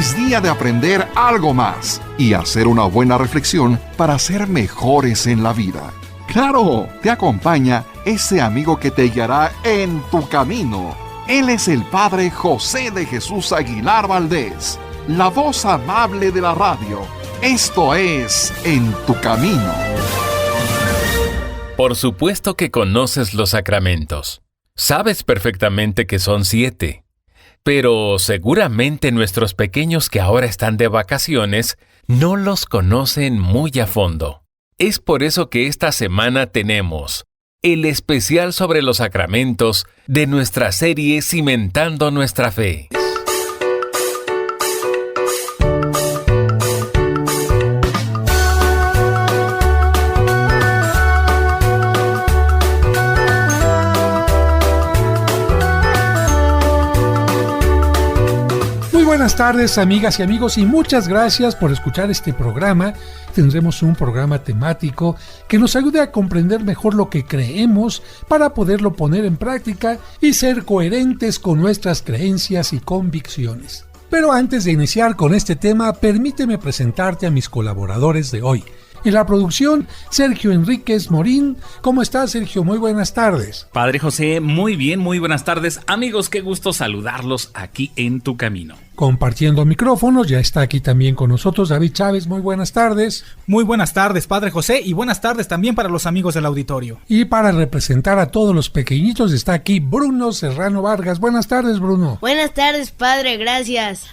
Es día de aprender algo más y hacer una buena reflexión para ser mejores en la vida. ¡Claro! Te acompaña ese amigo que te guiará en tu camino. Él es el Padre José de Jesús Aguilar Valdés, la voz amable de la radio. Esto es En tu Camino. Por supuesto que conoces los sacramentos. Sabes perfectamente que son 7. Pero seguramente nuestros pequeños que ahora están de vacaciones no los conocen muy a fondo. Es por eso que esta semana tenemos el especial sobre los sacramentos de nuestra serie Cimentando Nuestra Fe. Buenas tardes, amigas y amigos, y muchas gracias por escuchar este programa. Tendremos un programa temático que nos ayude a comprender mejor lo que creemos para poderlo poner en práctica y ser coherentes con nuestras creencias y convicciones. Pero antes de iniciar con este tema, permíteme presentarte a mis colaboradores de hoy. En la producción, Sergio Enríquez Morín. ¿Cómo estás, Sergio? Muy buenas tardes. Padre José, muy bien, muy buenas tardes. Amigos, qué gusto saludarlos aquí en Tu Camino. Compartiendo micrófonos, ya está aquí también con nosotros David Chávez. Muy buenas tardes. Muy buenas tardes, Padre José, y buenas tardes también para los amigos del auditorio. Y para representar a todos los pequeñitos está aquí Bruno Serrano Vargas. Buenas tardes, Bruno. Buenas tardes, Padre, gracias.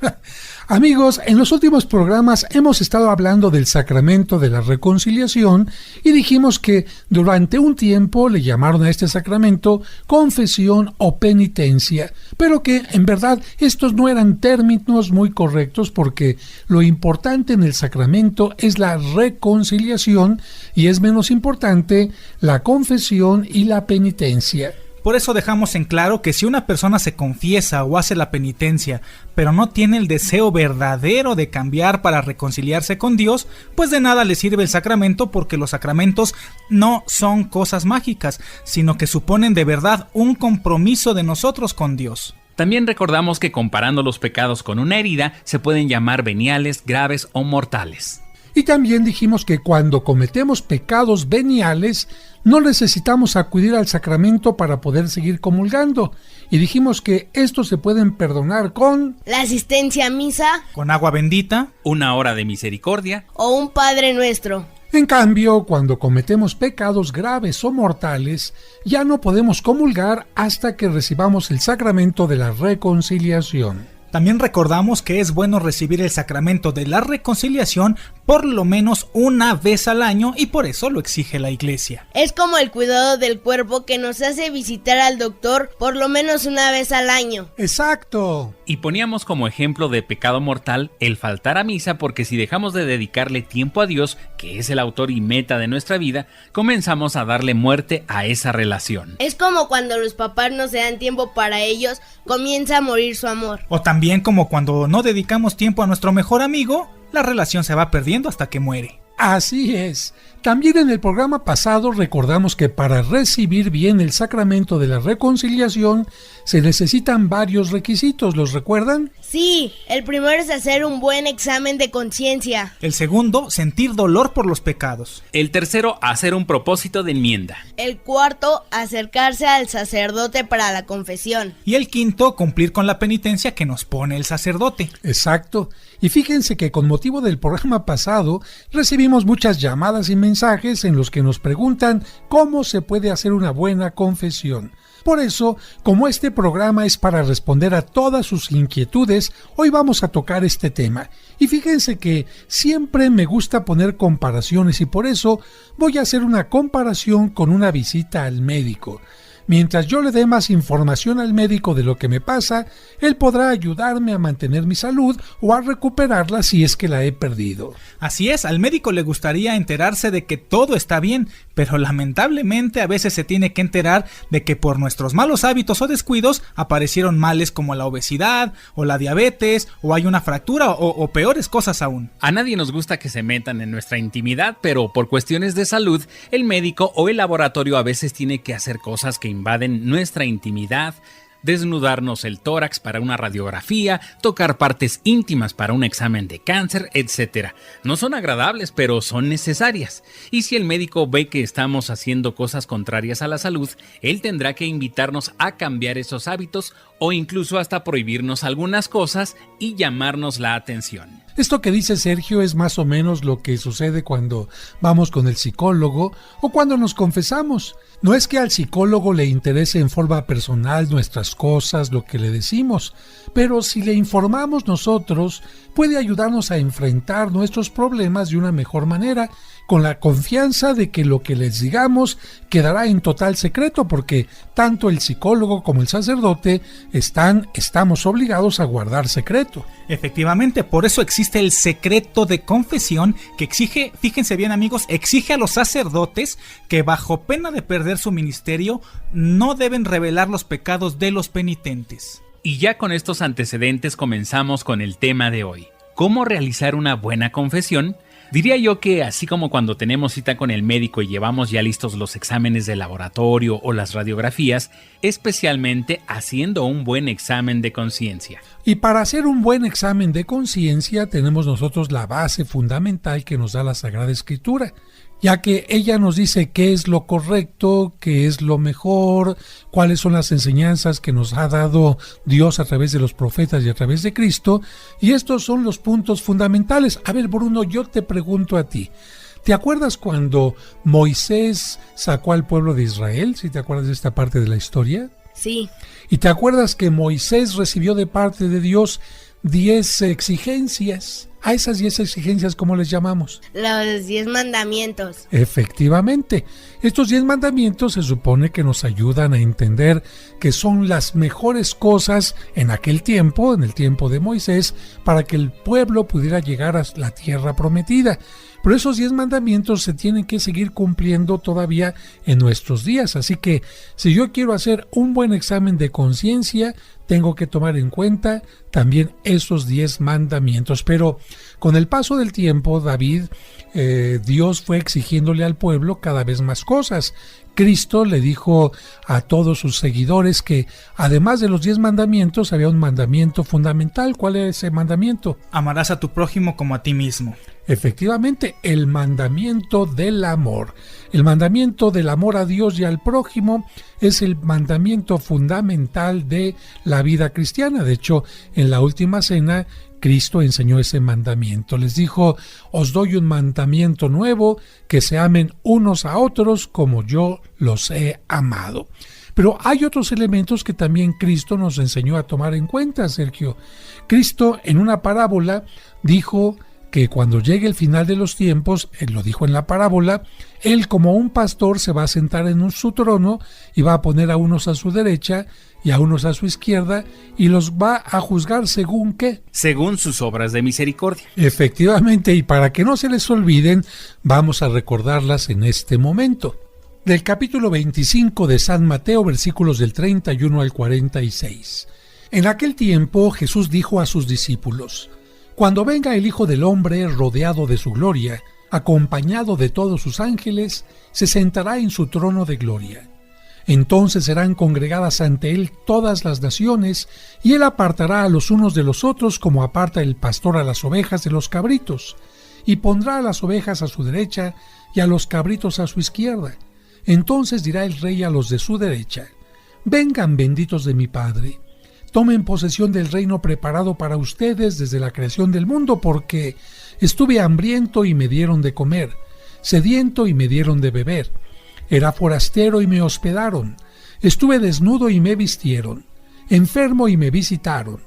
Amigos, en los últimos programas hemos estado hablando del sacramento de la reconciliación y dijimos que durante un tiempo le llamaron a este sacramento confesión o penitencia, pero que en verdad estos no eran términos muy correctos porque lo importante en el sacramento es la reconciliación y es menos importante la confesión y la penitencia. Por eso dejamos en claro que si una persona se confiesa o hace la penitencia, pero no tiene el deseo verdadero de cambiar para reconciliarse con Dios, pues de nada le sirve el sacramento, porque los sacramentos no son cosas mágicas, sino que suponen de verdad un compromiso de nosotros con Dios. También recordamos que comparando los pecados con una herida, se pueden llamar veniales, graves o mortales. Y también dijimos que cuando cometemos pecados veniales, no necesitamos acudir al sacramento para poder seguir comulgando. Y dijimos que estos se pueden perdonar con la asistencia a misa, con agua bendita, una hora de misericordia o un Padre Nuestro. En cambio, cuando cometemos pecados graves o mortales, ya no podemos comulgar hasta que recibamos el sacramento de la reconciliación. También recordamos que es bueno recibir el sacramento de la reconciliación por lo menos una vez al año, y por eso lo exige la Iglesia. Es como el cuidado del cuerpo que nos hace visitar al doctor por lo menos una vez al año. ¡Exacto! Y poníamos como ejemplo de pecado mortal el faltar a misa, porque si dejamos de dedicarle tiempo a Dios, que es el autor y meta de nuestra vida, comenzamos a darle muerte a esa relación. Es como cuando los papás no se dan tiempo para ellos, comienza a morir su amor. O también como cuando no dedicamos tiempo a nuestro mejor amigo, la relación se va perdiendo hasta que muere. Así es. También en el programa pasado recordamos que para recibir bien el sacramento de la reconciliación se necesitan varios requisitos, ¿los recuerdan? Sí, el primero es hacer un buen examen de conciencia. El segundo, sentir dolor por los pecados. El tercero, hacer un propósito de enmienda. El cuarto, acercarse al sacerdote para la confesión. Y el quinto, cumplir con la penitencia que nos pone el sacerdote. Exacto. Y fíjense que con motivo del programa pasado recibimos muchas llamadas y mensajes en los que nos preguntan cómo se puede hacer una buena confesión. Por eso, como este programa es para responder a todas sus inquietudes, hoy vamos a tocar este tema. Y fíjense que siempre me gusta poner comparaciones y por eso voy a hacer una comparación con una visita al médico. Mientras yo le dé más información al médico de lo que me pasa, él podrá ayudarme a mantener mi salud o a recuperarla si es que la he perdido. Así es, al médico le gustaría enterarse de que todo está bien, pero lamentablemente a veces se tiene que enterar de que por nuestros malos hábitos o descuidos aparecieron males como la obesidad o la diabetes o hay una fractura o peores cosas aún. A nadie nos gusta que se metan en nuestra intimidad, pero por cuestiones de salud, el médico o el laboratorio a veces tiene que hacer cosas que invaden nuestra intimidad, desnudarnos el tórax para una radiografía, tocar partes íntimas para un examen de cáncer, etc. No son agradables, pero son necesarias. Y si el médico ve que estamos haciendo cosas contrarias a la salud, él tendrá que invitarnos a cambiar esos hábitos o incluso hasta prohibirnos algunas cosas y llamarnos la atención. Esto que dice Sergio es más o menos lo que sucede cuando vamos con el psicólogo o cuando nos confesamos. No es que al psicólogo le interese en forma personal nuestras cosas, lo que le decimos, pero si le informamos nosotros, puede ayudarnos a enfrentar nuestros problemas de una mejor manera, con la confianza de que lo que les digamos quedará en total secreto, porque tanto el psicólogo como el sacerdote estamos obligados a guardar secreto. Efectivamente, por eso existe el secreto de confesión que exige, fíjense bien amigos, exige a los sacerdotes que bajo pena de perder su ministerio no deben revelar los pecados de los penitentes. Y ya con estos antecedentes comenzamos con el tema de hoy. ¿Cómo realizar una buena confesión? Diría yo que así como cuando tenemos cita con el médico y llevamos ya listos los exámenes de laboratorio o las radiografías, especialmente haciendo un buen examen de conciencia. Y para hacer un buen examen de conciencia tenemos nosotros la base fundamental que nos da la Sagrada Escritura, ya que ella nos dice qué es lo correcto, qué es lo mejor, cuáles son las enseñanzas que nos ha dado Dios a través de los profetas y a través de Cristo, y estos son los puntos fundamentales. A ver, Bruno, yo te pregunto a ti, ¿te acuerdas cuando Moisés sacó al pueblo de Israel? ¿Sí te acuerdas de esta parte de la historia? Sí. ¿Y te acuerdas que Moisés recibió de parte de Dios 10 exigencias? A esas 10 exigencias, ¿cómo les llamamos? Los 10 mandamientos. Efectivamente. Estos 10 mandamientos se supone que nos ayudan a entender que son las mejores cosas en aquel tiempo, en el tiempo de Moisés, para que el pueblo pudiera llegar a la tierra prometida. Pero esos 10 mandamientos se tienen que seguir cumpliendo todavía en nuestros días. Así que si yo quiero hacer un buen examen de conciencia, tengo que tomar en cuenta también esos 10 mandamientos. Pero con el paso del tiempo, Dios fue exigiéndole al pueblo cada vez más cosas. Cristo le dijo a todos sus seguidores que además de los 10 mandamientos había un mandamiento fundamental. ¿Cuál era ese mandamiento? Amarás a tu prójimo como a ti mismo. Efectivamente, el mandamiento del amor. El mandamiento del amor a Dios y al prójimo es el mandamiento fundamental de la vida cristiana. De hecho, en la última cena, Cristo enseñó ese mandamiento. Les dijo, os doy un mandamiento nuevo, que se amen unos a otros como yo los he amado. Pero hay otros elementos que también Cristo nos enseñó a tomar en cuenta, Sergio. Cristo en una parábola dijo que cuando llegue el final de los tiempos, él lo dijo en la parábola, él como un pastor se va a sentar en su trono y va a poner a unos a su derecha y a unos a su izquierda y los va a juzgar según ¿qué? Según sus obras de misericordia. Efectivamente, y para que no se les olviden, vamos a recordarlas en este momento. Del capítulo 25 de San Mateo, versículos del 31 al 46. En aquel tiempo Jesús dijo a sus discípulos, cuando venga el Hijo del Hombre rodeado de su gloria, acompañado de todos sus ángeles, se sentará en su trono de gloria. Entonces serán congregadas ante él todas las naciones, y él apartará a los unos de los otros como aparta el pastor a las ovejas de los cabritos, y pondrá a las ovejas a su derecha y a los cabritos a su izquierda. Entonces dirá el rey a los de su derecha, vengan benditos de mi Padre, tomen posesión del reino preparado para ustedes desde la creación del mundo, porque estuve hambriento y me dieron de comer, sediento y me dieron de beber, era forastero y me hospedaron, estuve desnudo y me vistieron, enfermo y me visitaron,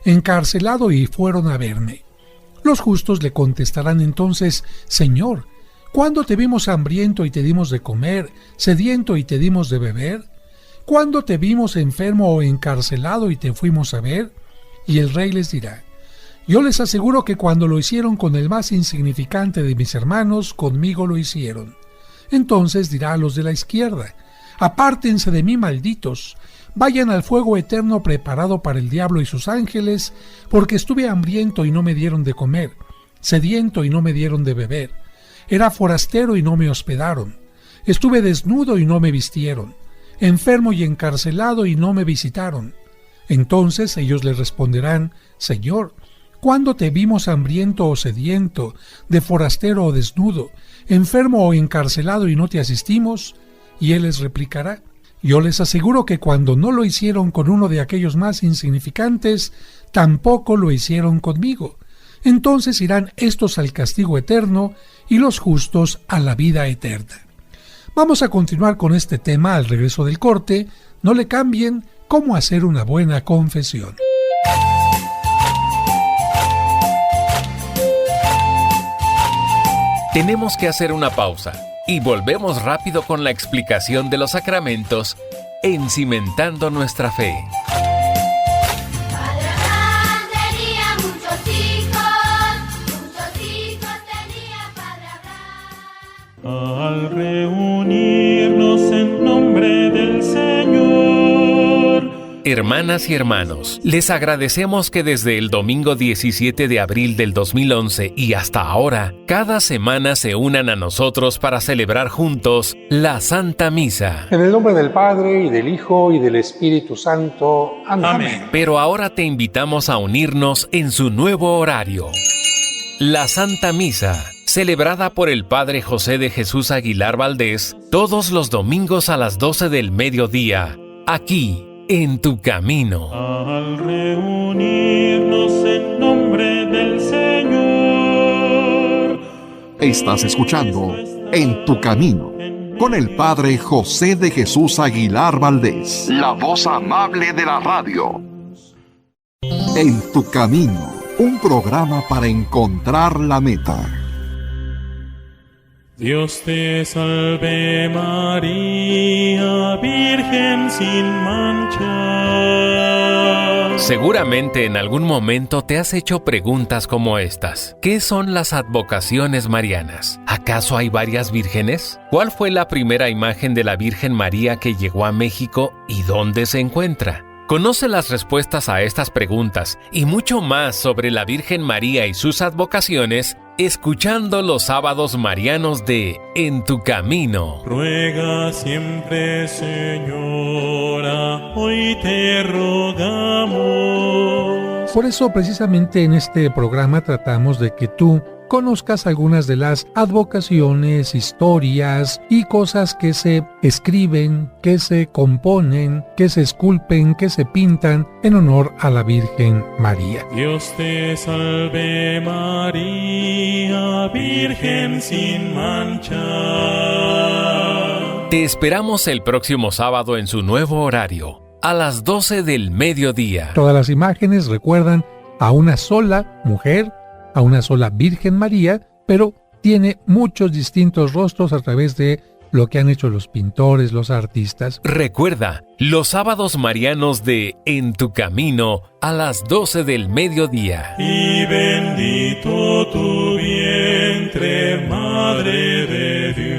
encarcelado y fueron a verme. Los justos le contestarán entonces, Señor, ¿cuándo te vimos hambriento y te dimos de comer, sediento y te dimos de beber? ¿Cuándo te vimos enfermo o encarcelado y te fuimos a ver? Y el rey les dirá, yo les aseguro que cuando lo hicieron con el más insignificante de mis hermanos, conmigo lo hicieron. Entonces dirá a los de la izquierda, apártense de mí, malditos, vayan al fuego eterno preparado para el diablo y sus ángeles, porque estuve hambriento y no me dieron de comer, sediento y no me dieron de beber, era forastero y no me hospedaron, estuve desnudo y no me vistieron, enfermo y encarcelado y no me visitaron. Entonces ellos le responderán: Señor, ¿cuándo te vimos hambriento o sediento, de forastero o desnudo, enfermo o encarcelado y no te asistimos? Y él les replicará: Yo les aseguro que cuando no lo hicieron con uno de aquellos más insignificantes, tampoco lo hicieron conmigo. Entonces irán estos al castigo eterno y los justos a la vida eterna. Vamos a continuar con este tema al regreso del corte. No le cambien. ¿Cómo hacer una buena confesión? Tenemos que hacer una pausa y volvemos rápido con la explicación de los sacramentos en Cimentando Nuestra Fe. Padre Abraham tenía muchos hijos tenía Padre Abraham. Al reunirnos en nombre del Señor. Hermanas y hermanos, les agradecemos que desde el domingo 17 de abril del 2011 y hasta ahora, cada semana se unan a nosotros para celebrar juntos la Santa Misa. En el nombre del Padre, y del Hijo, y del Espíritu Santo. Amén. Pero ahora te invitamos a unirnos en su nuevo horario. La Santa Misa, celebrada por el Padre José de Jesús Aguilar Valdés, todos los domingos a las 12 del mediodía, aquí, en tu camino. Al reunirnos en nombre del Señor. Estás escuchando En tu camino con el Padre José de Jesús Aguilar Valdés, la voz amable de la radio. En tu camino, un programa para encontrar la meta. Dios te salve María, Virgen sin mancha. Seguramente en algún momento te has hecho preguntas como estas. ¿Qué son las advocaciones marianas? ¿Acaso hay varias vírgenes? ¿Cuál fue la primera imagen de la Virgen María que llegó a México y dónde se encuentra? Conoce las respuestas a estas preguntas y mucho más sobre la Virgen María y sus advocaciones escuchando los sábados marianos de En tu camino. Ruega siempre, Señora, hoy te rogamos. Por eso, precisamente en este programa tratamos de que tú conozcas algunas de las advocaciones, historias y cosas que se escriben, que se componen, que se esculpen, que se pintan en honor a la Virgen María. Dios te salve María, Virgen sin mancha. Te esperamos el próximo sábado en su nuevo horario, a las 12 del mediodía. Todas las imágenes recuerdan a una sola mujer, a una sola Virgen María, pero tiene muchos distintos rostros a través de lo que han hecho los pintores, los artistas. Recuerda, los sábados marianos de En tu camino a las 12 del mediodía. Y bendito tu vientre, Madre de Dios.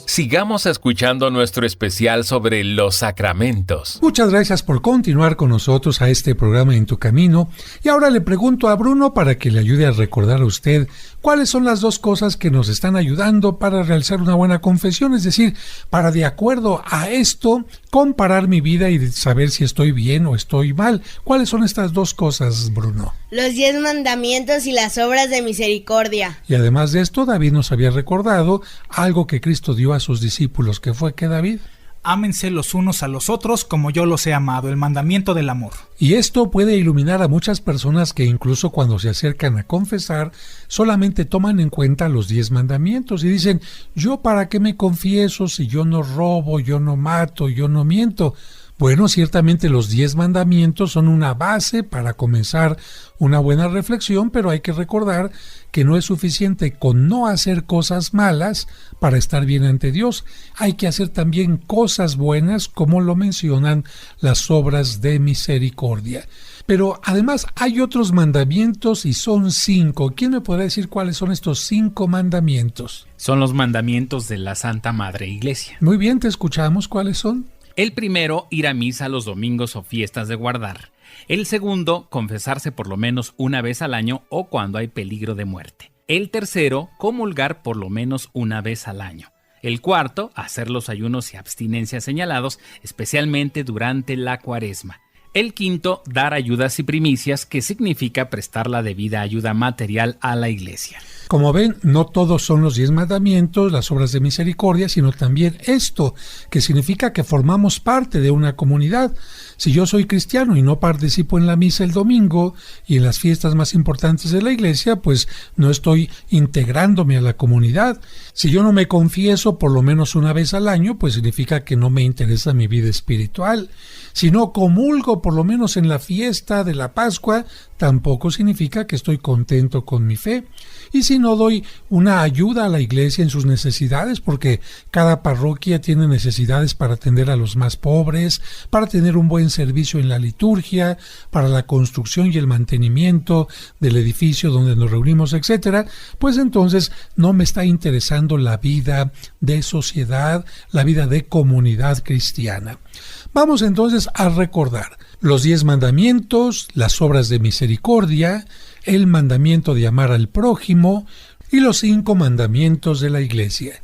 Sigamos escuchando nuestro especial sobre los sacramentos. Muchas gracias por continuar con nosotros a este programa En tu camino. Y ahora le pregunto a Bruno para que le ayude a recordar a usted cuáles son las dos cosas que nos están ayudando para realizar una buena confesión, es decir, para de acuerdo a esto comparar mi vida y saber si estoy bien o estoy mal. ¿Cuáles son estas dos cosas, Bruno? Los 10 mandamientos y las obras de misericordia. Y además de esto, David nos había recordado algo que Cristo dio a sus discípulos, que fue, ¿qué, David? Ámense los unos a los otros como yo los he amado, el mandamiento del amor. Y esto puede iluminar a muchas personas que incluso cuando se acercan a confesar, solamente toman en cuenta los 10 mandamientos y dicen, ¿yo para qué me confieso si yo no robo, yo no mato, yo no miento? Bueno, ciertamente los 10 mandamientos son una base para comenzar una buena reflexión, pero hay que recordar que no es suficiente con no hacer cosas malas para estar bien ante Dios. Hay que hacer también cosas buenas, como lo mencionan las obras de misericordia. Pero además hay otros mandamientos y son 5. ¿Quién me podrá decir cuáles son estos 5 mandamientos? Son los mandamientos de la Santa Madre Iglesia. Muy bien, te escuchamos. ¿Cuáles son? El primero, ir a misa los domingos o fiestas de guardar. El segundo, confesarse por lo menos una vez al año o cuando hay peligro de muerte. El tercero, comulgar por lo menos una vez al año. El cuarto, hacer los ayunos y abstinencias señalados, especialmente durante la Cuaresma. El quinto, dar ayudas y primicias, que significa prestar la debida ayuda material a la iglesia. Como ven, no todos son los 10 mandamientos, las obras de misericordia, sino también esto, que significa que formamos parte de una comunidad. Si yo soy cristiano y no participo en la misa el domingo y en las fiestas más importantes de la iglesia, pues no estoy integrándome a la comunidad. Si yo no me confieso por lo menos una vez al año, pues significa que no me interesa mi vida espiritual. Si no comulgo por lo menos en la fiesta de la Pascua, tampoco significa que estoy contento con mi fe. Y si no doy una ayuda a la iglesia en sus necesidades, porque cada parroquia tiene necesidades para atender a los más pobres, para tener un buen servicio en la liturgia, para la construcción y el mantenimiento del edificio donde nos reunimos, etcétera, pues entonces no me está interesando la vida de sociedad, la vida de comunidad cristiana. Vamos entonces a recordar los 10 mandamientos, las obras de misericordia, el mandamiento de amar al prójimo y los 5 mandamientos de la iglesia.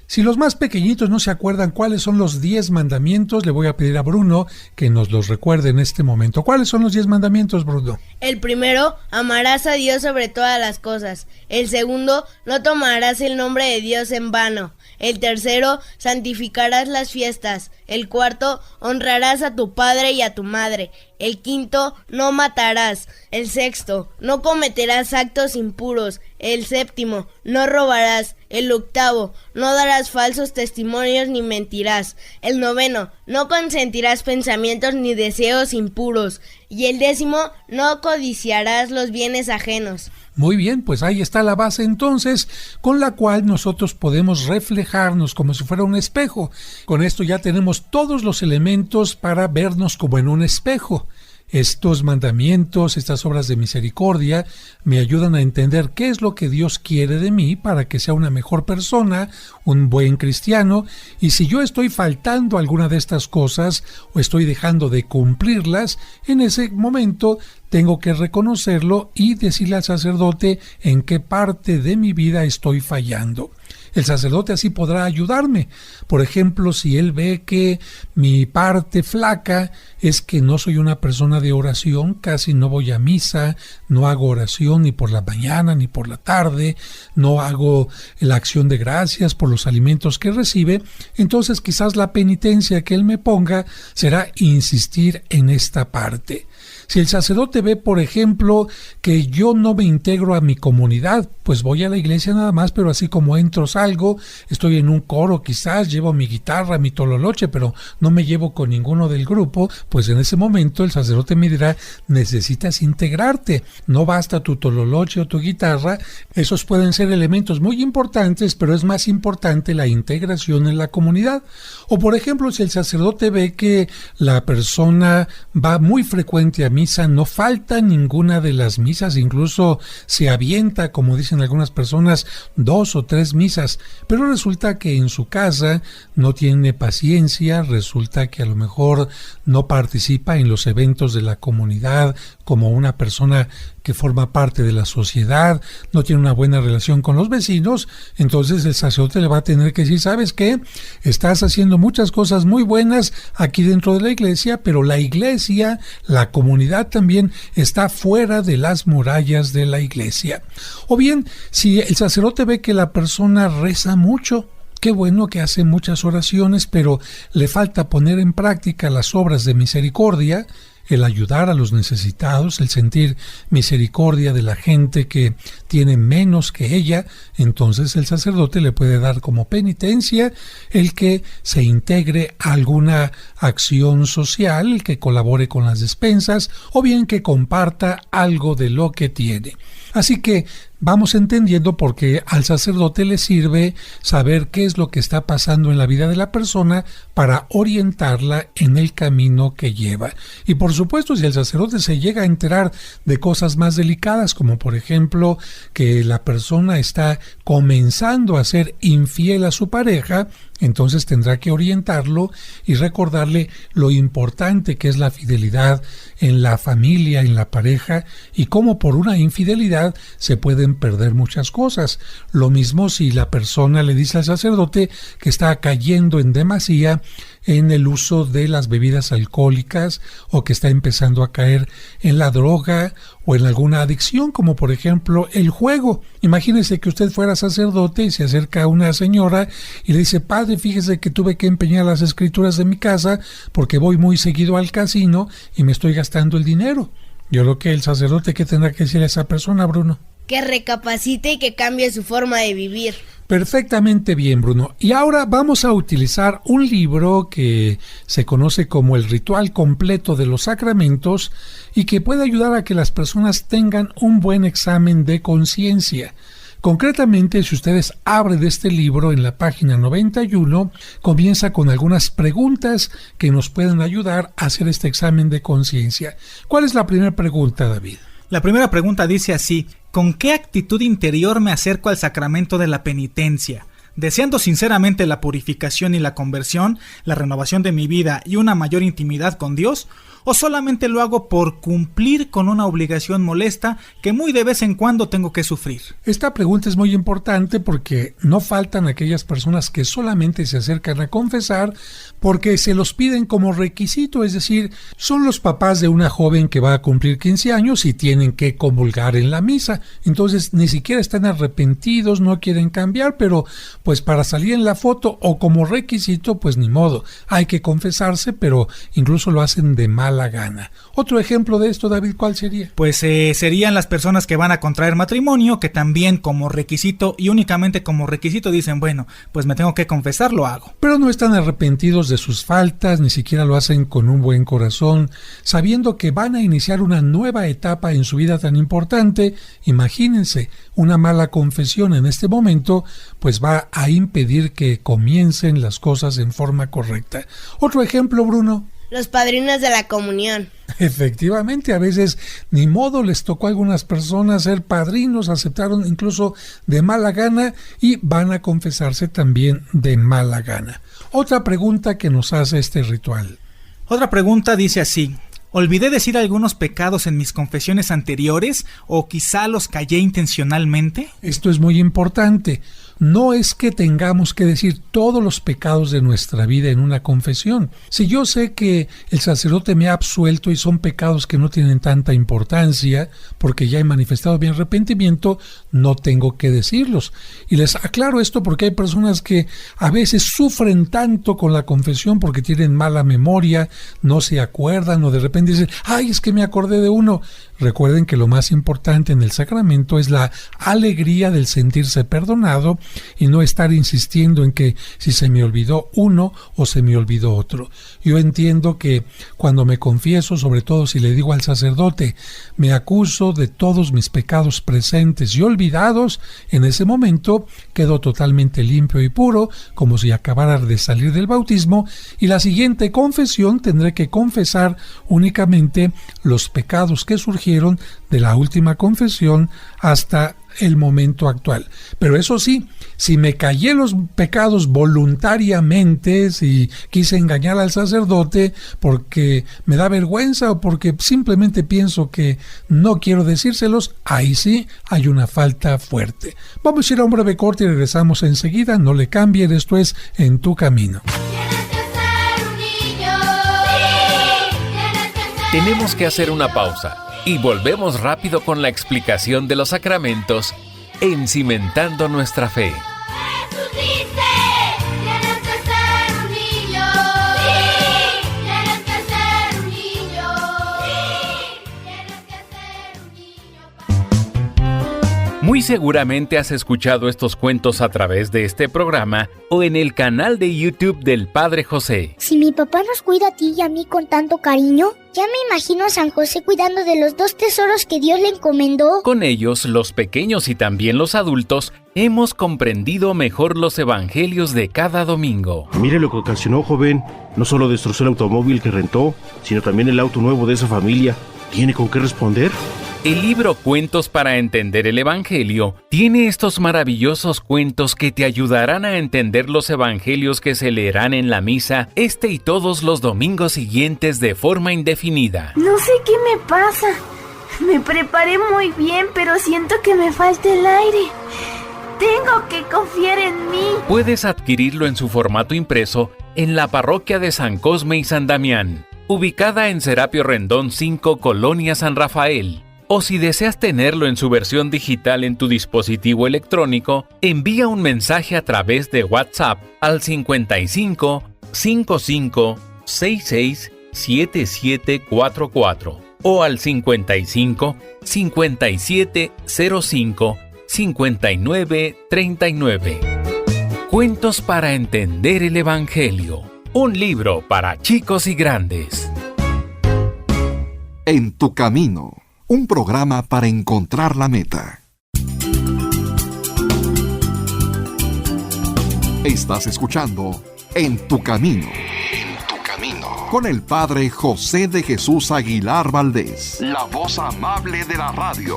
Si los más pequeñitos no se acuerdan cuáles son los 10 mandamientos, le voy a pedir a Bruno que nos los recuerde en este momento. ¿Cuáles son los 10 mandamientos, Bruno? El primero, amarás a Dios sobre todas las cosas. El segundo, no tomarás el nombre de Dios en vano. El tercero, santificarás las fiestas. El cuarto, honrarás a tu padre y a tu madre. El quinto, no matarás. El sexto, no cometerás actos impuros. El séptimo, no robarás. El octavo, no darás falsos testimonios ni mentirás. El noveno, no consentirás pensamientos ni deseos impuros. Y el décimo, no codiciarás los bienes ajenos. Muy bien, pues ahí está la base entonces, con la cual nosotros podemos reflejarnos como si fuera un espejo. Con esto ya tenemos todos los elementos para vernos como en un espejo. Estos mandamientos, estas obras de misericordia, me ayudan a entender qué es lo que Dios quiere de mí para que sea una mejor persona, un buen cristiano, y si yo estoy faltando a alguna de estas cosas o estoy dejando de cumplirlas, en ese momento tengo que reconocerlo y decirle al sacerdote en qué parte de mi vida estoy fallando. El sacerdote así podrá ayudarme. Por ejemplo, si él ve que mi parte flaca es que no soy una persona de oración, casi no voy a misa, no hago oración ni por la mañana ni por la tarde, no hago la acción de gracias por los alimentos que recibe, entonces quizás la penitencia que él me ponga será insistir en esta parte. Si el sacerdote ve, por ejemplo, que yo no me integro a mi comunidad, pues voy a la iglesia nada más, pero así como entro salgo, estoy en un coro quizás, llevo mi guitarra, mi tololoche, pero no me llevo con ninguno del grupo, pues en ese momento el sacerdote me dirá, necesitas integrarte, no basta tu tololoche o tu guitarra, esos pueden ser elementos muy importantes, pero es más importante la integración en la comunidad. O por ejemplo, si el sacerdote ve que la persona va muy frecuente a misa, no falta ninguna de las misas, incluso se avienta, como dicen algunas personas, 2 o 3 misas, pero resulta que en su casa no tiene paciencia, resulta que a lo mejor no participa en los eventos de la comunidad como una persona que forma parte de la sociedad, no tiene una buena relación con los vecinos, entonces el sacerdote le va a tener que decir, ¿sabes qué? Estás haciendo muchas cosas muy buenas aquí dentro de la iglesia, pero la iglesia, la comunidad también está fuera de las murallas de la iglesia. O bien, si el sacerdote ve que la persona reza mucho, qué bueno que hace muchas oraciones, pero le falta poner en práctica las obras de misericordia, el ayudar a los necesitados, el sentir misericordia de la gente que tiene menos que ella, entonces el sacerdote le puede dar como penitencia el que se integre a alguna acción social, el que colabore con las despensas o bien que comparta algo de lo que tiene. Así que vamos entendiendo por qué al sacerdote le sirve saber qué es lo que está pasando en la vida de la persona para orientarla en el camino que lleva. Y por supuesto, si el sacerdote se llega a enterar de cosas más delicadas, como por ejemplo que la persona está comenzando a ser infiel a su pareja, entonces tendrá que orientarlo y recordarle lo importante que es la fidelidad en la familia, en la pareja, y cómo por una infidelidad se pueden pueden perder muchas cosas. Lo mismo si la persona le dice al sacerdote que está cayendo en demasía en el uso de las bebidas alcohólicas o que está empezando a caer en la droga o en alguna adicción, como por ejemplo el juego. Imagínese que usted fuera sacerdote y se acerca a una señora y le dice: padre, fíjese que tuve que empeñar las escrituras de mi casa porque voy muy seguido al casino y me estoy gastando el dinero. Yo creo que el sacerdote, ¿qué tendrá que decir a esa persona, Bruno? Que recapacite y que cambie su forma de vivir. Perfectamente bien, Bruno. Y ahora vamos a utilizar un libro que se conoce como El Ritual Completo de los Sacramentos y que puede ayudar a que las personas tengan un buen examen de conciencia. Concretamente, si ustedes abren este libro en la página 91, comienza con algunas preguntas que nos pueden ayudar a hacer este examen de conciencia. ¿Cuál es la primera pregunta, David? La primera pregunta dice así: ¿con qué actitud interior me acerco al sacramento de la penitencia? ¿Deseando sinceramente la purificación y la conversión, la renovación de mi vida y una mayor intimidad con Dios? ¿O solamente lo hago por cumplir con una obligación molesta que muy de vez en cuando tengo que sufrir? Esta pregunta es muy importante porque no faltan aquellas personas que solamente se acercan a confesar porque se los piden como requisito, es decir, son los papás de una joven que va a cumplir 15 años y tienen que comulgar en la misa, entonces ni siquiera están arrepentidos, no quieren cambiar, pero pues para salir en la foto o como requisito, pues ni modo, hay que confesarse, pero incluso lo hacen de mala gana. Otro ejemplo de esto, David, ¿cuál sería? Pues serían las personas que van a contraer matrimonio, que también como requisito y únicamente como requisito dicen: bueno, pues me tengo que confesar, lo hago. Pero no están arrepentidos de sus faltas, ni siquiera lo hacen con un buen corazón, sabiendo que van a iniciar una nueva etapa en su vida tan importante. Imagínense, una mala confesión en este momento, pues va a impedir que comiencen las cosas en forma correcta. Otro ejemplo, Bruno. Los padrinos de la comunión. Efectivamente, a veces ni modo, les tocó a algunas personas ser padrinos, aceptaron incluso de mala gana y van a confesarse también de mala gana. Otra pregunta que nos hace este ritual. Otra pregunta dice así: ¿olvidé decir algunos pecados en mis confesiones anteriores o quizá los callé intencionalmente? Esto es muy importante. No es que tengamos que decir todos los pecados de nuestra vida en una confesión. Si yo sé que el sacerdote me ha absuelto y son pecados que no tienen tanta importancia, porque ya he manifestado mi arrepentimiento, no tengo que decirlos. Y les aclaro esto porque hay personas que a veces sufren tanto con la confesión porque tienen mala memoria, no se acuerdan o de repente dicen: ¡ay, es que me acordé de uno! Recuerden que lo más importante en el sacramento es la alegría del sentirse perdonado y no estar insistiendo en que si se me olvidó uno o se me olvidó otro. Yo entiendo que cuando me confieso, sobre todo si le digo al sacerdote: me acuso de todos mis pecados presentes y olvidados, en ese momento quedo totalmente limpio y puro, como si acabara de salir del bautismo, y la siguiente confesión tendré que confesar únicamente los pecados que surgieron de la última confesión hasta el momento actual. Pero eso sí, si me callé los pecados voluntariamente, si quise engañar al sacerdote porque me da vergüenza o porque simplemente pienso que no quiero decírselos, ahí sí hay una falta fuerte. Vamos a ir a un breve corte y regresamos enseguida. No le cambien, esto es En tu Camino. Tenemos que hacer una pausa y volvemos rápido con la explicación de los sacramentos en Cimentando Nuestra Fe. Jesús dice: tienes que ser un niño. Sí, tienes que ser un niño. Sí, tienes que ser un niño. Muy seguramente has escuchado estos cuentos a través de este programa o en el canal de YouTube del Padre José. Si mi papá nos cuida a ti y a mí con tanto cariño, ya me imagino a San José cuidando de los 2 tesoros que Dios le encomendó. Con ellos, los pequeños y también los adultos, hemos comprendido mejor los evangelios de cada domingo. Mire lo que ocasionó, joven. No solo destrozó el automóvil que rentó, sino también el auto nuevo de esa familia. ¿Tiene con qué responder? El libro Cuentos para entender el Evangelio tiene estos maravillosos cuentos que te ayudarán a entender los evangelios que se leerán en la misa este y todos los domingos siguientes de forma indefinida. No sé qué me pasa. Me preparé muy bien, pero siento que me falta el aire. Tengo que confiar en mí. Puedes adquirirlo en su formato impreso en la parroquia de San Cosme y San Damián, ubicada en Serapio Rendón 5, Colonia San Rafael. O si deseas tenerlo en su versión digital en tu dispositivo electrónico, envía un mensaje a través de WhatsApp al 55 55 66 7744 o al 55 57 05 59 39. Cuentos para entender el Evangelio. Un libro para chicos y grandes. En tu camino. Un programa para encontrar la meta. Estás escuchando En tu camino. En tu camino. Con el Padre José de Jesús Aguilar Valdés. La voz amable de la radio.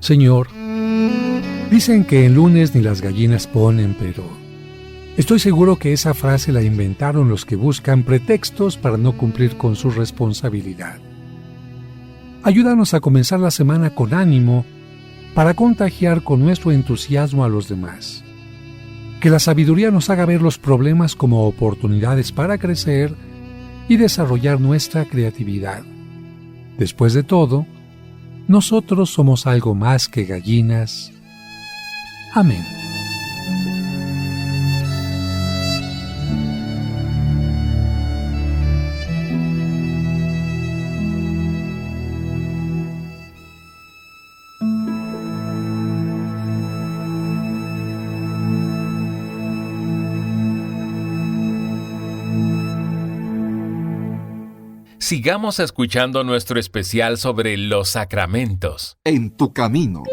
Señor, dicen que el lunes ni las gallinas ponen, pero estoy seguro que esa frase la inventaron los que buscan pretextos para no cumplir con su responsabilidad. Ayúdanos a comenzar la semana con ánimo para contagiar con nuestro entusiasmo a los demás. Que la sabiduría nos haga ver los problemas como oportunidades para crecer y desarrollar nuestra creatividad. Después de todo, nosotros somos algo más que gallinas. Amén. Sigamos escuchando nuestro especial sobre los sacramentos. En tu camino.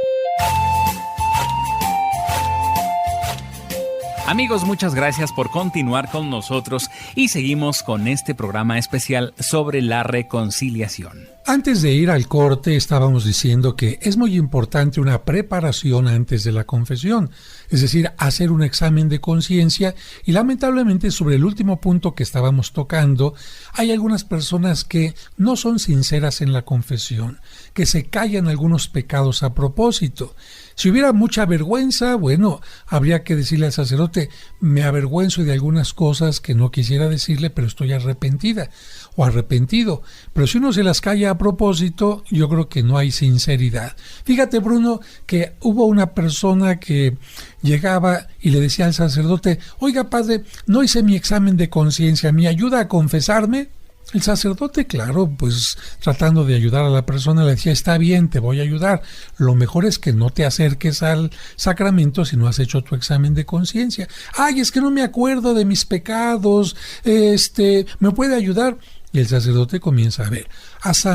Amigos, muchas gracias por continuar con nosotros y seguimos con este programa especial sobre la reconciliación. Antes de ir al corte estábamos diciendo que es muy importante una preparación antes de la confesión, es decir, hacer un examen de conciencia, y lamentablemente sobre el último punto que estábamos tocando, hay algunas personas que no son sinceras en la confesión, que se callan algunos pecados a propósito. Si hubiera mucha vergüenza, bueno, habría que decirle al sacerdote, me avergüenzo de algunas cosas que no quisiera decirle, pero estoy arrepentida o arrepentido. Pero si uno se las calla a propósito, yo creo que no hay sinceridad. Fíjate, Bruno, que hubo una persona que llegaba y le decía al sacerdote, oiga, padre, no hice mi examen de conciencia, ¿me ayuda a confesarme? El sacerdote, claro, pues tratando de ayudar a la persona, le decía, está bien, te voy a ayudar. Lo mejor es que no te acerques al sacramento si no has hecho tu examen de conciencia. Ay, es que no me acuerdo de mis pecados, ¿me puede ayudar? Y el sacerdote comienza a ver, ¿has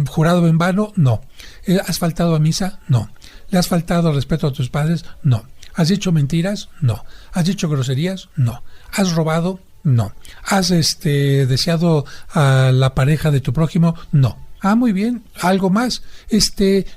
jurado en vano? No. ¿Has faltado a misa? No. ¿Le has faltado al respeto a tus padres? No. ¿Has dicho mentiras? No. ¿Has dicho groserías? No. ¿Has robado? No. ¿Has deseado a la pareja de tu prójimo? No. Ah, muy bien. ¿Algo más?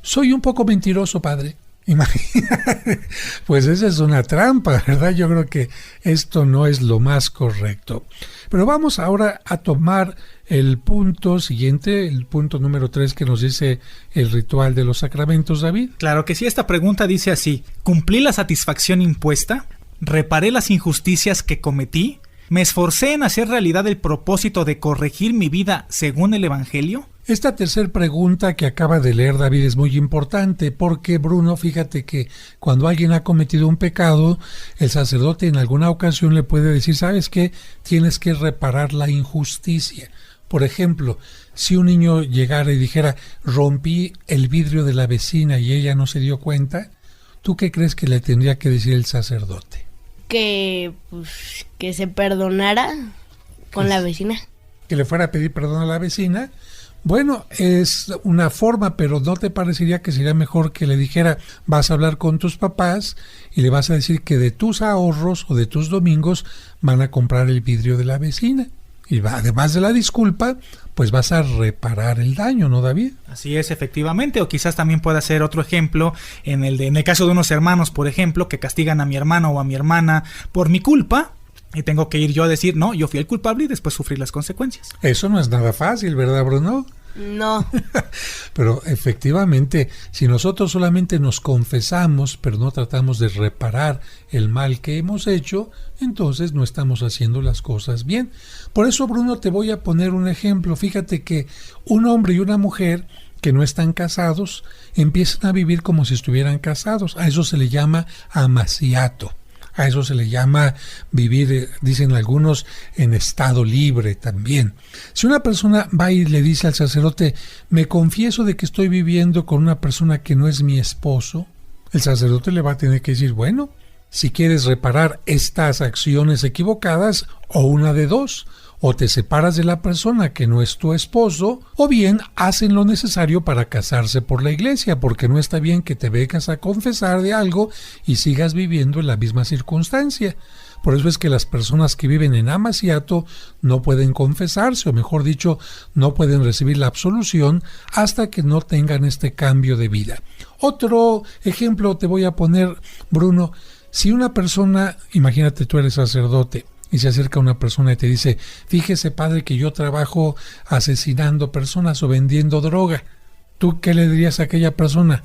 Soy un poco mentiroso, padre. Imagínate. Pues esa es una trampa, ¿verdad? Yo creo que esto no es lo más correcto. Pero vamos ahora a tomar el punto siguiente, el punto número 3 que nos dice el ritual de los sacramentos, David. Claro que sí, esta pregunta dice así: ¿cumplí la satisfacción impuesta? ¿Reparé las injusticias que cometí? ¿Me esforcé en hacer realidad el propósito de corregir mi vida según el Evangelio? Esta tercera pregunta que acaba de leer David es muy importante porque, Bruno, fíjate que cuando alguien ha cometido un pecado, el sacerdote en alguna ocasión le puede decir, ¿sabes qué? Tienes que reparar la injusticia. Por ejemplo, si un niño llegara y dijera, rompí el vidrio de la vecina y ella no se dio cuenta, ¿tú qué crees que le tendría que decir el sacerdote? Que se perdonara con la vecina. Que le fuera a pedir perdón a la vecina. Bueno, es una forma, pero ¿no te parecería que sería mejor que le dijera, vas a hablar con tus papás y le vas a decir que de tus ahorros o de tus domingos van a comprar el vidrio de la vecina? Y además de la disculpa, pues vas a reparar el daño, ¿no, David? Así es, efectivamente, o quizás también pueda ser otro ejemplo en el caso de unos hermanos, por ejemplo, que castigan a mi hermano o a mi hermana por mi culpa, y tengo que ir yo a decir, no, yo fui el culpable y después sufrir las consecuencias. Eso no es nada fácil, ¿verdad, Bruno? No. Pero efectivamente, si nosotros solamente nos confesamos, pero no tratamos de reparar el mal que hemos hecho, entonces no estamos haciendo las cosas bien. Por eso, Bruno, te voy a poner un ejemplo. Fíjate que un hombre y una mujer que no están casados empiezan a vivir como si estuvieran casados. A eso se le llama amaciato. A eso se le llama vivir, dicen algunos, en estado libre también. Si una persona va y le dice al sacerdote, me confieso de que estoy viviendo con una persona que no es mi esposo, el sacerdote le va a tener que decir, bueno, si quieres reparar estas acciones equivocadas, o una de dos, o te separas de la persona que no es tu esposo, o bien hacen lo necesario para casarse por la iglesia, porque no está bien que te vengas a confesar de algo y sigas viviendo en la misma circunstancia. Por eso es que las personas que viven en amaciato no pueden confesarse, o mejor dicho, no pueden recibir la absolución hasta que no tengan este cambio de vida. Otro ejemplo te voy a poner, Bruno. Si una persona, imagínate tú eres sacerdote, y se acerca una persona y te dice, fíjese, padre, que yo trabajo asesinando personas o vendiendo droga. ¿Tú qué le dirías a aquella persona?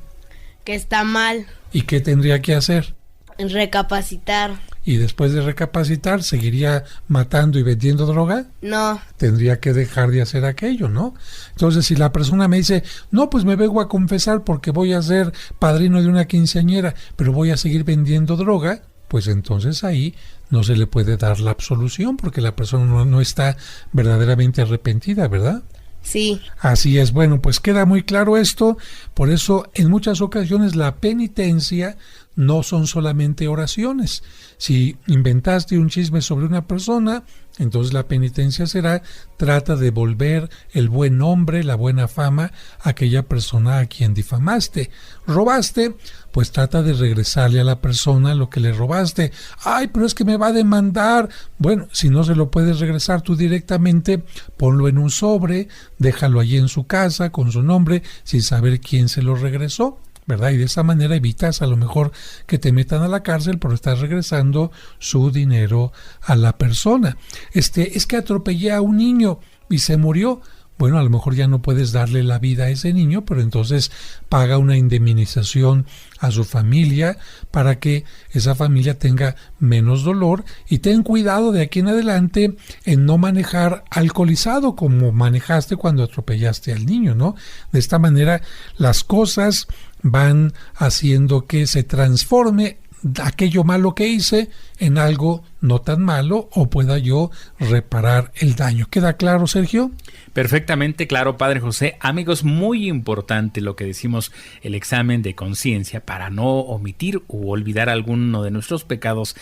Que está mal. ¿Y qué tendría que hacer? Recapacitar. ¿Y después de recapacitar, seguiría matando y vendiendo droga? No. Tendría que dejar de hacer aquello, ¿no? Entonces, si la persona me dice, no, pues me vengo a confesar porque voy a ser padrino de una quinceañera, pero voy a seguir vendiendo droga, pues entonces ahí no se le puede dar la absolución porque la persona no está verdaderamente arrepentida, ¿verdad? Sí. Así es. Bueno, pues queda muy claro esto. Por eso, en muchas ocasiones la penitencia no son solamente oraciones. Si inventaste un chisme sobre una persona, entonces la penitencia será, trata de devolver el buen nombre, la buena fama a aquella persona a quien difamaste. Robaste, pues trata de regresarle a la persona lo que le robaste. Ay, pero es que me va a demandar. Bueno, si no se lo puedes regresar tú directamente, ponlo en un sobre, déjalo allí en su casa con su nombre, sin saber quién se lo regresó, ¿verdad? Y de esa manera evitas a lo mejor que te metan a la cárcel por estar regresando su dinero a la persona. Es que atropellé a un niño y se murió. Bueno, a lo mejor ya no puedes darle la vida a ese niño, pero entonces paga una indemnización a su familia para que esa familia tenga menos dolor, y ten cuidado de aquí en adelante en no manejar alcoholizado como manejaste cuando atropellaste al niño, ¿no? De esta manera las cosas van haciendo que se transforme aquello malo que hice en algo no tan malo, o pueda yo reparar el daño. ¿Queda claro, Sergio? Perfectamente claro, Padre José. Amigos, muy importante lo que decimos, el examen de conciencia, para no omitir u olvidar alguno de nuestros pecados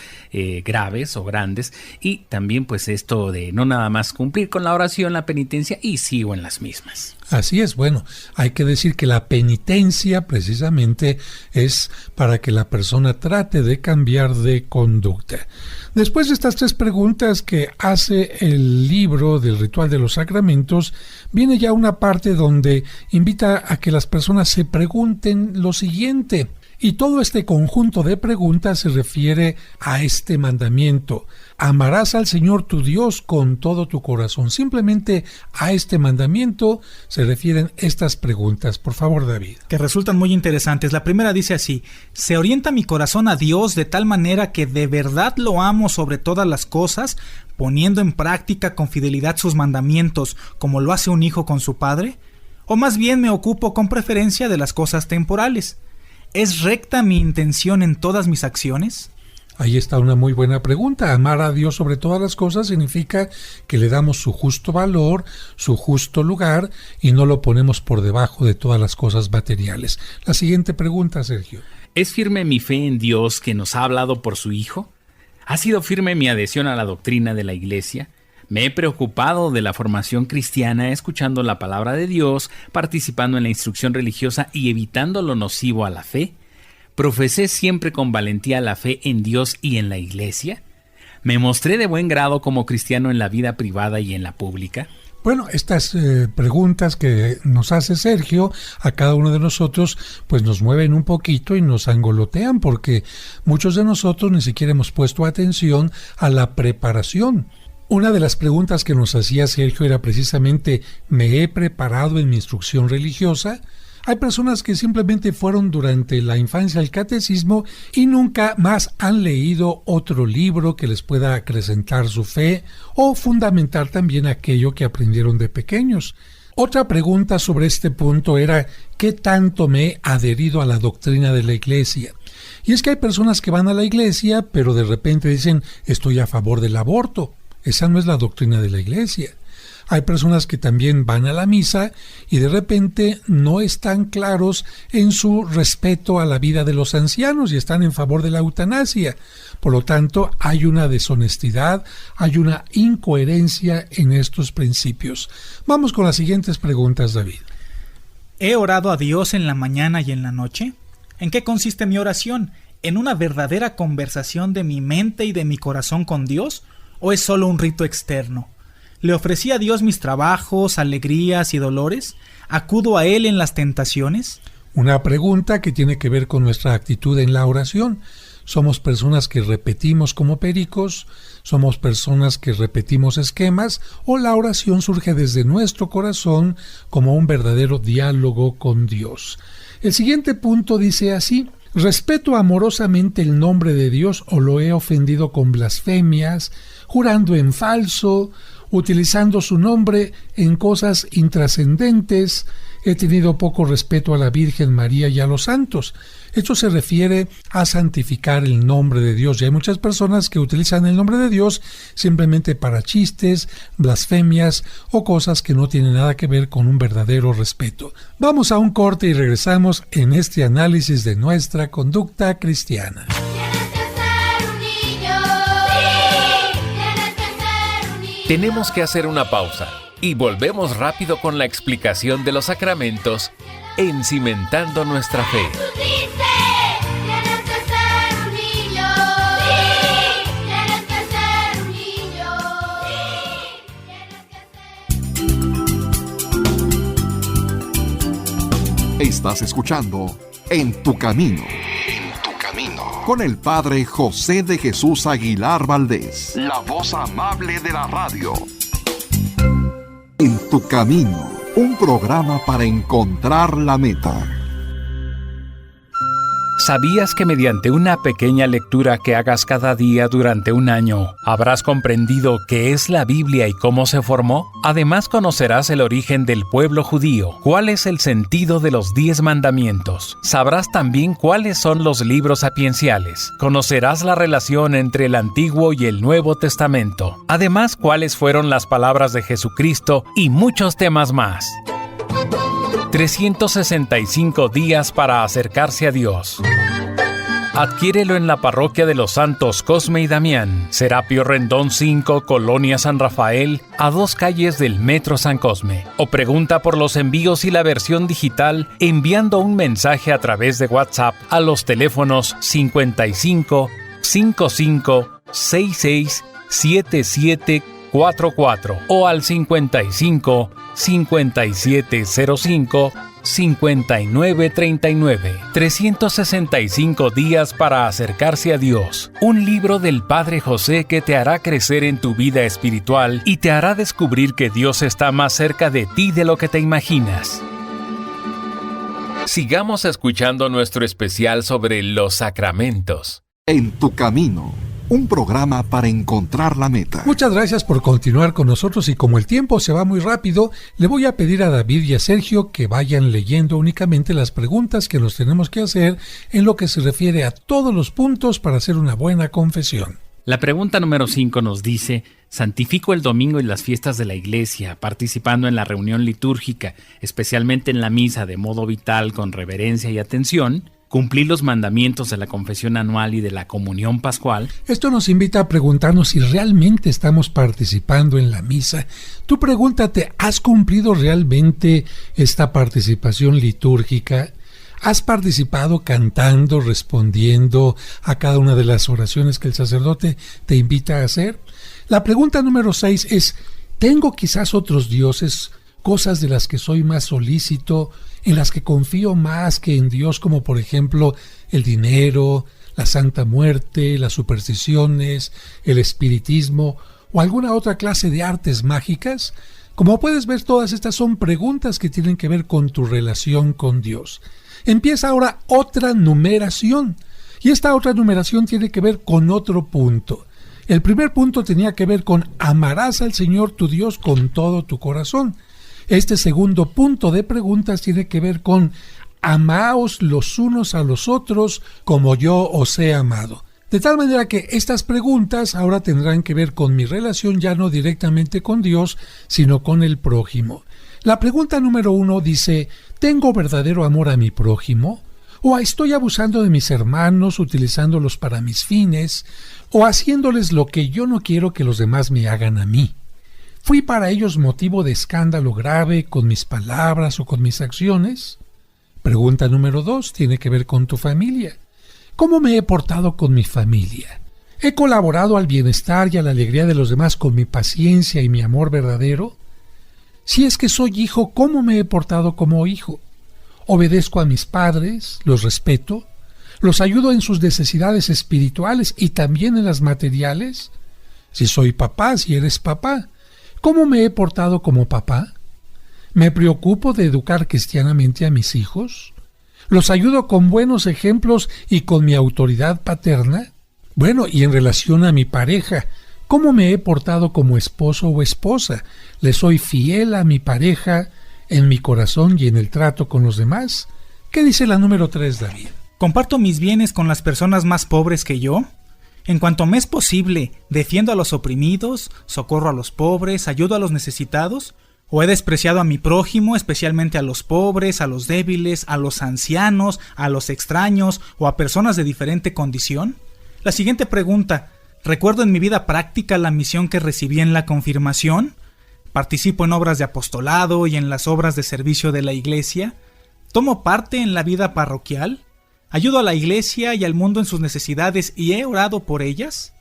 graves o grandes, y también pues esto de no nada más cumplir con la oración, la penitencia, y sigo en las mismas. Así es. Bueno, hay que decir que la penitencia precisamente es para que la persona trate de cambiar de conducta. Después de estas tres preguntas que hace el libro del Ritual de los Sacramentos, viene ya una parte donde invita a que las personas se pregunten lo siguiente. Y todo este conjunto de preguntas se refiere a este mandamiento: amarás al Señor tu Dios con todo tu corazón. Simplemente a este mandamiento se refieren estas preguntas. Por favor, David. Que resultan muy interesantes. La primera dice así: se orienta mi corazón a Dios de tal manera que de verdad lo amo sobre todas las cosas, poniendo en práctica con fidelidad sus mandamientos, como lo hace un hijo con su padre. O más bien me ocupo con preferencia de las cosas temporales. ¿Es recta mi intención en todas mis acciones? Ahí está una muy buena pregunta. Amar a Dios sobre todas las cosas significa que le damos su justo valor, su justo lugar, y no lo ponemos por debajo de todas las cosas materiales. La siguiente pregunta, Sergio. ¿Es firme mi fe en Dios que nos ha hablado por su Hijo? ¿Ha sido firme mi adhesión a la doctrina de la Iglesia? Me he preocupado de la formación cristiana escuchando la palabra de Dios, participando en la instrucción religiosa y evitando lo nocivo a la fe. ¿Profesé siempre con valentía la fe en Dios y en la Iglesia? ¿Me mostré de buen grado como cristiano en la vida privada y en la pública? Bueno, estas preguntas que nos hace Sergio a cada uno de nosotros, pues nos mueven un poquito y nos angolotean, porque muchos de nosotros ni siquiera hemos puesto atención a la preparación. Una de las preguntas que nos hacía Sergio era precisamente: ¿me he preparado en mi instrucción religiosa? Hay personas que simplemente fueron durante la infancia al catecismo y nunca más han leído otro libro que les pueda acrecentar su fe o fundamentar también aquello que aprendieron de pequeños. Otra pregunta sobre este punto era: ¿qué tanto me he adherido a la doctrina de la Iglesia? Y es que hay personas que van a la Iglesia, pero de repente dicen: estoy a favor del aborto. Esa no es la doctrina de la Iglesia. Hay personas que también van a la misa y de repente no están claros en su respeto a la vida de los ancianos y están en favor de la eutanasia. Por lo tanto, hay una deshonestidad, hay una incoherencia en estos principios. Vamos con las siguientes preguntas, David. ¿He orado a Dios en la mañana y en la noche? ¿En qué consiste mi oración? ¿En una verdadera conversación de mi mente y de mi corazón con Dios? ¿O es solo un rito externo? ¿Le ofrecí a Dios mis trabajos, alegrías y dolores? ¿Acudo a Él en las tentaciones? Una pregunta que tiene que ver con nuestra actitud en la oración. Somos personas que repetimos como pericos, somos personas que repetimos esquemas, o la oración surge desde nuestro corazón como un verdadero diálogo con Dios. El siguiente punto dice así: ¿respeto amorosamente el nombre de Dios o lo he ofendido con blasfemias, jurando en falso, utilizando su nombre en cosas intrascendentes? He tenido poco respeto a la Virgen María y a los santos. Esto se refiere a santificar el nombre de Dios. Y hay muchas personas que utilizan el nombre de Dios simplemente para chistes, blasfemias o cosas que no tienen nada que ver con un verdadero respeto. Vamos a un corte y regresamos en este análisis de nuestra conducta cristiana. Tenemos que hacer una pausa y volvemos rápido con la explicación de los sacramentos en Cimentando Nuestra Fe. Estás escuchando En tu Camino. Con el Padre José de Jesús Aguilar Valdés, la voz amable de la radio. En tu Camino, un programa para encontrar la meta. ¿Sabías que mediante una pequeña lectura que hagas cada día durante un año, habrás comprendido qué es la Biblia y cómo se formó? Además, conocerás el origen del pueblo judío, cuál es el sentido de los 10 mandamientos. Sabrás también cuáles son los libros sapienciales. Conocerás la relación entre el Antiguo y el Nuevo Testamento. Además, cuáles fueron las palabras de Jesucristo y muchos temas más. 365 días para acercarse a Dios. Adquiérelo en la parroquia de los santos Cosme y Damián, Serapio Rendón 5, Colonia San Rafael, a 2 calles del Metro San Cosme. O pregunta por los envíos y la versión digital enviando un mensaje a través de WhatsApp a los teléfonos 55 55 66 77 44 o al 55 5705 5939. 365 días para acercarse a Dios. Un libro del Padre José que te hará crecer en tu vida espiritual y te hará descubrir que Dios está más cerca de ti de lo que te imaginas. Sigamos escuchando nuestro especial sobre los sacramentos. En tu Camino, un programa para encontrar la meta. Muchas gracias por continuar con nosotros y como el tiempo se va muy rápido, le voy a pedir a David y a Sergio que vayan leyendo únicamente las preguntas que nos tenemos que hacer en lo que se refiere a todos los puntos para hacer una buena confesión. La pregunta número 5 nos dice: santifico el domingo y las fiestas de la iglesia, participando en la reunión litúrgica, especialmente en la misa de modo vital con reverencia y atención. Cumplí los mandamientos de la confesión anual y de la comunión pascual. Esto nos invita a preguntarnos si realmente estamos participando en la misa. Tú pregúntate, ¿has cumplido realmente esta participación litúrgica? ¿Has participado cantando, respondiendo a cada una de las oraciones que el sacerdote te invita a hacer? La pregunta número 6 es, ¿tengo quizás otros dioses, cosas de las que soy más solícito, en las que confío más que en Dios, como por ejemplo el dinero, la Santa Muerte, las supersticiones, el espiritismo o alguna otra clase de artes mágicas? Como puedes ver, todas estas son preguntas que tienen que ver con tu relación con Dios. Empieza ahora otra numeración, y esta otra numeración tiene que ver con otro punto. El primer punto tenía que ver con amarás al Señor tu Dios con todo tu corazón. Este segundo punto de preguntas tiene que ver con amaos los unos a los otros como yo os he amado. De tal manera que estas preguntas ahora tendrán que ver con mi relación ya no directamente con Dios, sino con el prójimo. La pregunta número 1 dice, ¿tengo verdadero amor a mi prójimo? ¿O estoy abusando de mis hermanos, utilizándolos para mis fines? ¿O haciéndoles lo que yo no quiero que los demás me hagan a mí? ¿Fui para ellos motivo de escándalo grave con mis palabras o con mis acciones? Pregunta número 2 tiene que ver con tu familia. ¿Cómo me he portado con mi familia? ¿He colaborado al bienestar y a la alegría de los demás con mi paciencia y mi amor verdadero? Si es que soy hijo, ¿cómo me he portado como hijo? ¿Obedezco a mis padres? ¿Los respeto? ¿Los ayudo en sus necesidades espirituales y también en las materiales? Si soy papá, si eres papá, ¿cómo me he portado como papá? ¿Me preocupo de educar cristianamente a mis hijos? ¿Los ayudo con buenos ejemplos y con mi autoridad paterna? Bueno, y en relación a mi pareja, ¿cómo me he portado como esposo o esposa? ¿Le soy fiel a mi pareja en mi corazón y en el trato con los demás? ¿Qué dice la número 3, David? ¿Comparto mis bienes con las personas más pobres que yo? En cuanto me es posible, ¿defiendo a los oprimidos, socorro a los pobres, ayudo a los necesitados? ¿O he despreciado a mi prójimo, especialmente a los pobres, a los débiles, a los ancianos, a los extraños o a personas de diferente condición? La siguiente pregunta, ¿recuerdo en mi vida práctica la misión que recibí en la confirmación? ¿Participo en obras de apostolado y en las obras de servicio de la iglesia? ¿Tomo parte en la vida parroquial? ¿Ayudo a la iglesia y al mundo en sus necesidades y he orado por ellas?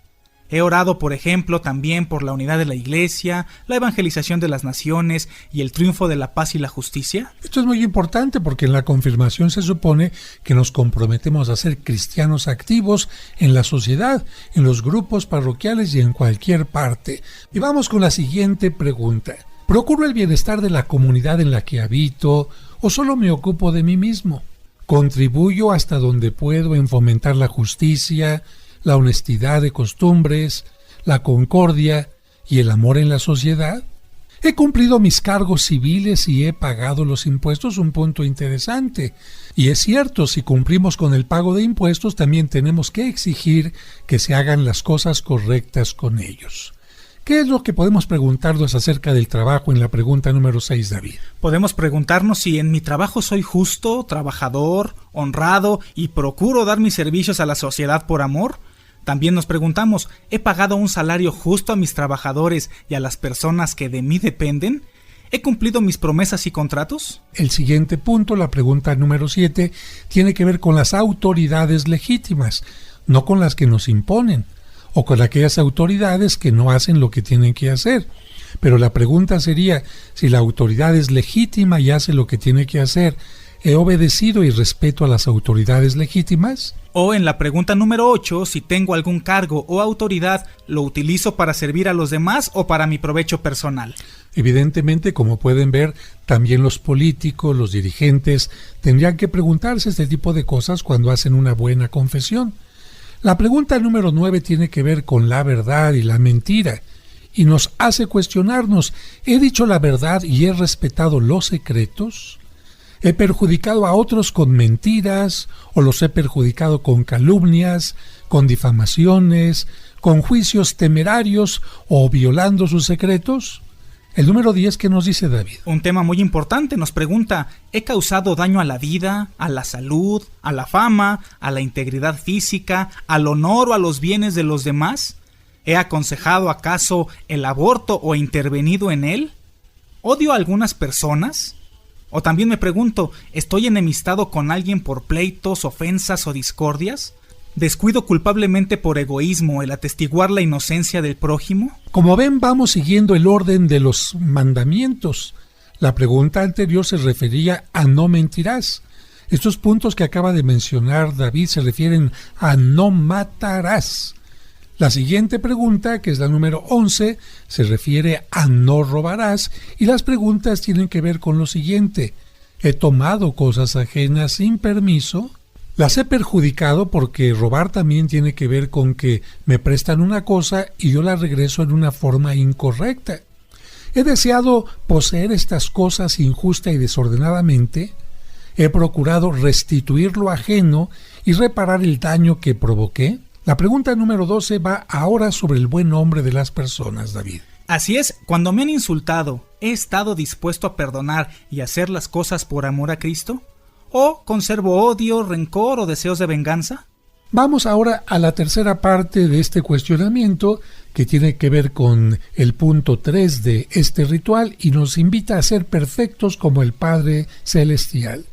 He orado, por ejemplo, también por la unidad de la iglesia, la evangelización de las naciones y el triunfo de la paz y la justicia. Esto es muy importante porque en la confirmación se supone que nos comprometemos a ser cristianos activos en la sociedad, en los grupos parroquiales y en cualquier parte. Y vamos con la siguiente pregunta. ¿Procuro el bienestar de la comunidad en la que habito o solo me ocupo de mí mismo? ¿Contribuyo hasta donde puedo en fomentar la justicia, la honestidad de costumbres, la concordia y el amor en la sociedad? ¿He cumplido mis cargos civiles y he pagado los impuestos? Un punto interesante. Y es cierto, si cumplimos con el pago de impuestos, también tenemos que exigir que se hagan las cosas correctas con ellos. ¿Qué es lo que podemos preguntarnos acerca del trabajo en la pregunta número 6, David? Podemos preguntarnos si en mi trabajo soy justo, trabajador, honrado y procuro dar mis servicios a la sociedad por amor. También nos preguntamos, ¿he pagado un salario justo a mis trabajadores y a las personas que de mí dependen? ¿He cumplido mis promesas y contratos? El siguiente punto, la pregunta número 7, tiene que ver con las autoridades legítimas, no con las que nos imponen, o con aquellas autoridades que no hacen lo que tienen que hacer. Pero la pregunta sería, si la autoridad es legítima y hace lo que tiene que hacer, ¿he obedecido y respeto a las autoridades legítimas? O en la pregunta número 8, si tengo algún cargo o autoridad, ¿lo utilizo para servir a los demás o para mi provecho personal? Evidentemente, como pueden ver, también los políticos, los dirigentes, tendrían que preguntarse este tipo de cosas cuando hacen una buena confesión. La pregunta número 9 tiene que ver con la verdad y la mentira, y nos hace cuestionarnos, ¿he dicho la verdad y he respetado los secretos? ¿He perjudicado a otros con mentiras o los he perjudicado con calumnias, con difamaciones, con juicios temerarios o violando sus secretos? El número 10, ¿qué nos dice David? Un tema muy importante, nos pregunta, ¿he causado daño a la vida, a la salud, a la fama, a la integridad física, al honor o a los bienes de los demás? ¿He aconsejado acaso el aborto o intervenido en él? ¿Odio a algunas personas? O también me pregunto, ¿estoy enemistado con alguien por pleitos, ofensas o discordias? ¿Descuido culpablemente por egoísmo el atestiguar la inocencia del prójimo? Como ven, vamos siguiendo el orden de los mandamientos. La pregunta anterior se refería a no mentirás. Estos puntos que acaba de mencionar David se refieren a no matarás. La siguiente pregunta, que es la número 11, se refiere a no robarás, y las preguntas tienen que ver con lo siguiente: ¿he tomado cosas ajenas sin permiso? ¿Las he perjudicado? Porque robar también tiene que ver con que me prestan una cosa y yo la regreso en una forma incorrecta. ¿He deseado poseer estas cosas injusta y desordenadamente? ¿He procurado restituir lo ajeno y reparar el daño que provoqué? La pregunta número 12 va ahora sobre el buen nombre de las personas, David. Así es, cuando me han insultado, ¿he estado dispuesto a perdonar y hacer las cosas por amor a Cristo? ¿O conservo odio, rencor o deseos de venganza? Vamos ahora a la tercera parte de este cuestionamiento, que tiene que ver con el punto 3 de este ritual y nos invita a ser perfectos como el Padre Celestial.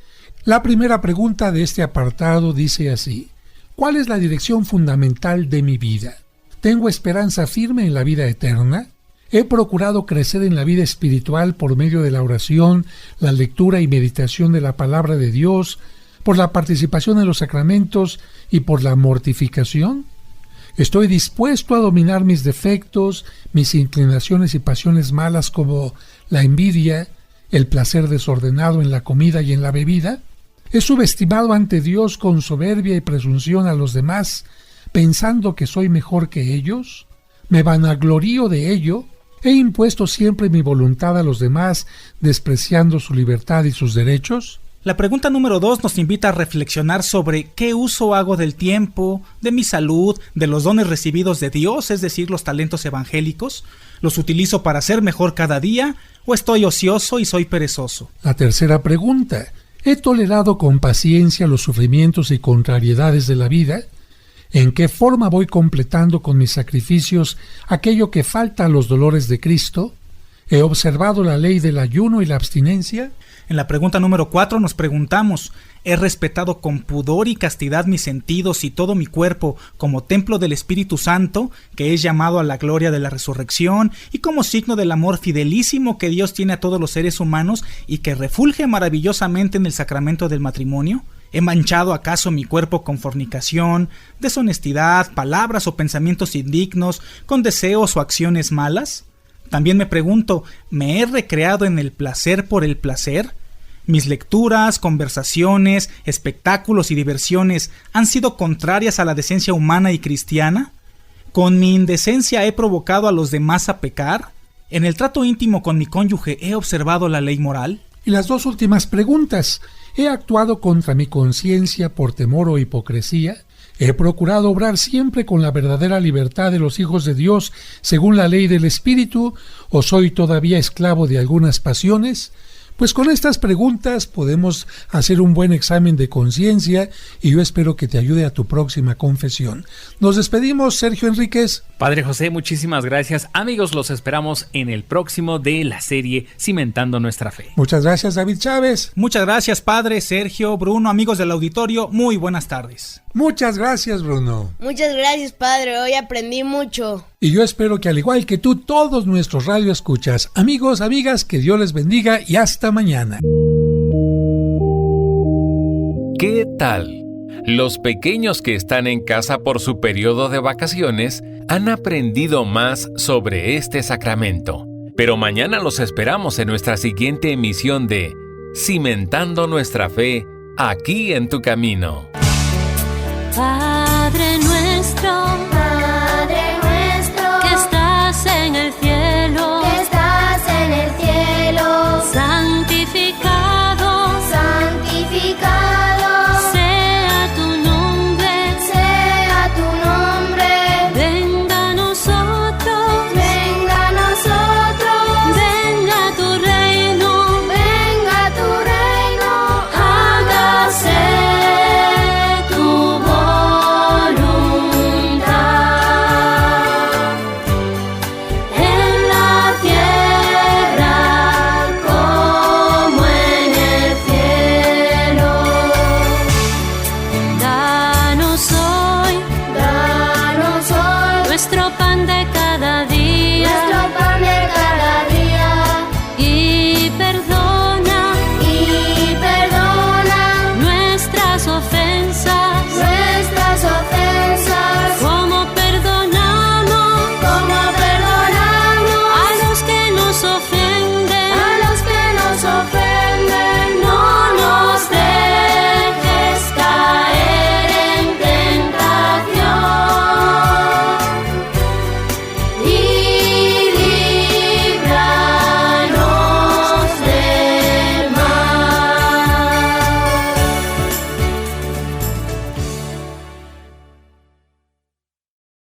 La primera pregunta de este apartado dice así: ¿cuál es la dirección fundamental de mi vida? ¿Tengo esperanza firme en la vida eterna? ¿He procurado crecer en la vida espiritual por medio de la oración, la lectura y meditación de la palabra de Dios, por la participación en los sacramentos y por la mortificación? ¿Estoy dispuesto a dominar mis defectos, mis inclinaciones y pasiones malas como la envidia, el placer desordenado en la comida y en la bebida? ¿He subestimado ante Dios con soberbia y presunción a los demás, pensando que soy mejor que ellos? ¿Me vanaglorío de ello? ¿He impuesto siempre mi voluntad a los demás, despreciando su libertad y sus derechos? La pregunta número 2 nos invita a reflexionar sobre qué uso hago del tiempo, de mi salud, de los dones recibidos de Dios, es decir, los talentos evangélicos. ¿Los utilizo para ser mejor cada día o estoy ocioso y soy perezoso? La tercera pregunta: ¿he tolerado con paciencia los sufrimientos y contrariedades de la vida? ¿En qué forma voy completando con mis sacrificios aquello que falta a los dolores de Cristo? ¿He observado la ley del ayuno y la abstinencia? En la pregunta número 4 nos preguntamos: ¿he respetado con pudor y castidad mis sentidos y todo mi cuerpo como templo del Espíritu Santo, que es llamado a la gloria de la resurrección y como signo del amor fidelísimo que Dios tiene a todos los seres humanos y que refulge maravillosamente en el sacramento del matrimonio? ¿He manchado acaso mi cuerpo con fornicación, deshonestidad, palabras o pensamientos indignos, con deseos o acciones malas? También me pregunto, ¿me he recreado en el placer por el placer? ¿Mis lecturas, conversaciones, espectáculos y diversiones han sido contrarias a la decencia humana y cristiana? ¿Con mi indecencia he provocado a los demás a pecar? ¿En el trato íntimo con mi cónyuge he observado la ley moral? Y las dos últimas preguntas: ¿he actuado contra mi conciencia por temor o hipocresía? ¿He procurado obrar siempre con la verdadera libertad de los hijos de Dios según la ley del Espíritu, o soy todavía esclavo de algunas pasiones? Pues con estas preguntas podemos hacer un buen examen de conciencia y yo espero que te ayude a tu próxima confesión. Nos despedimos, Sergio Enríquez. Padre José, muchísimas gracias. Amigos, los esperamos en el próximo de la serie Cimentando Nuestra Fe. Muchas gracias, David Chávez. Muchas gracias, Padre, Sergio, Bruno, amigos del auditorio, muy buenas tardes. Muchas gracias, Bruno. Muchas gracias, Padre, hoy aprendí mucho. Y yo espero que al igual que tú, todos nuestros radioescuchas. Amigos, amigas, que Dios les bendiga y hasta mañana. ¿Qué tal? Los pequeños que están en casa por su periodo de vacaciones han aprendido más sobre este sacramento. Pero mañana los esperamos en nuestra siguiente emisión de Cimentando Nuestra Fe, aquí en tu camino. Padre nuestro, que estás en el cielo, santificado, sea tu nombre, venga a nosotros, venga tu reino, hágase tu voluntad. ofendido.